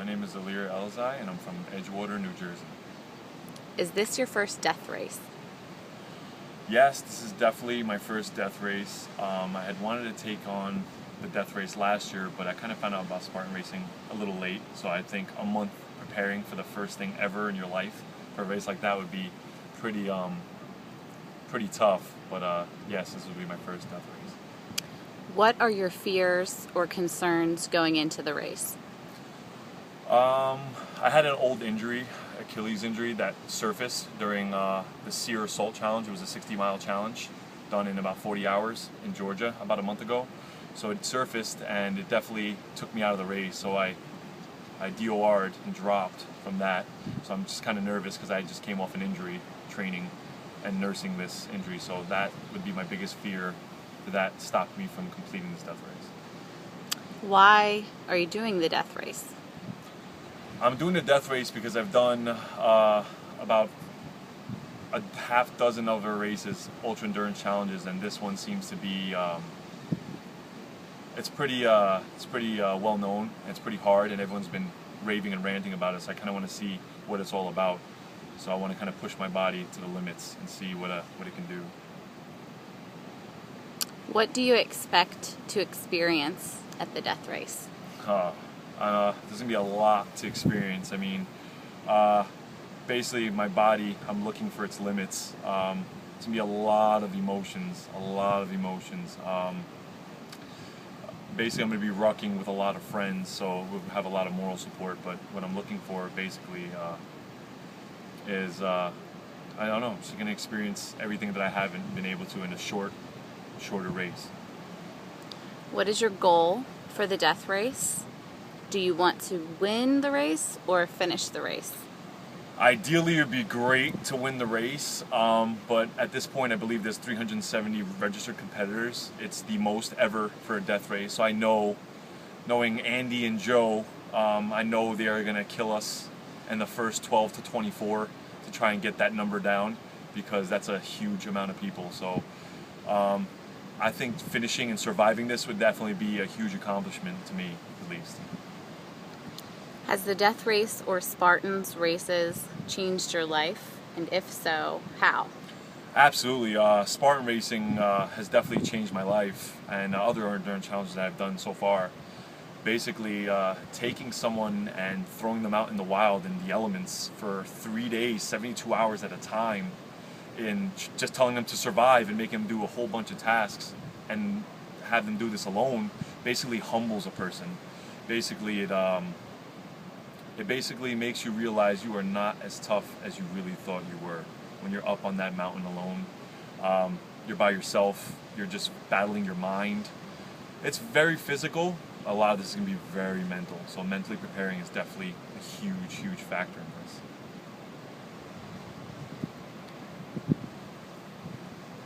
My name is Ilir Elezaj, and I'm from Edgewater, New Jersey. Is this your first death race? Yes, this is definitely my first death race. I had wanted to take on the death race last year, but I kind of found out about Spartan racing a little late. So I think a month preparing for the first thing ever in your life for a race like that would be pretty tough. But yes, this would be my first death race. What are your fears or concerns going into the race? I had an old injury, Achilles injury, that surfaced during the Sear Assault Challenge. It was a 60-mile challenge done in about 40 hours in Georgia about a month ago. So it surfaced and it definitely took me out of the race. So I DOR'd and dropped from that. So I'm just kind of nervous because I just came off an injury training and nursing this injury. So that would be my biggest fear, that stopped me from completing this death race. Why are you doing the death race? I'm doing the death race because I've done about a half dozen other races, ultra endurance challenges, and this one seems to be it's pretty well known. It's pretty hard, and everyone's been raving and ranting about it. So I kind of want to see what it's all about. So I want to kind of push my body to the limits and see what it can do. What do you expect to experience at the death race? There's going to be a lot to experience. I mean, basically my body, I'm looking for its limits. It's going to be a lot of emotions, basically I'm going to be rucking with a lot of friends, so we'll have a lot of moral support, but what I'm looking for basically is, I don't know, just going to experience everything that I haven't been able to in a shorter race. What is your goal for the death race? Do you want to win the race or finish the race? Ideally, it would be great to win the race, but at this point, I believe there's 370 registered competitors. It's the most ever for a death race. So I know, knowing Andy and Joe, I know they are going to kill us in the first 12 to 24 to try and get that number down, because that's a huge amount of people. So I think finishing and surviving this would definitely be a huge accomplishment to me, at least. Has the death race or Spartans races changed your life? And if so, how? Absolutely. Spartan racing has definitely changed my life, and other endurance challenges that I've done so far. Basically, taking someone and throwing them out in the wild in the elements for 3 days, 72 hours at a time, and just telling them to survive and making them do a whole bunch of tasks and have them do this alone basically humbles a person. Basically, it basically makes you realize you are not as tough as you really thought you were. When you're up on that mountain alone, you're by yourself, you're just battling your mind. It's very physical. A lot of this is going to be very mental. So mentally preparing is definitely a huge factor in this.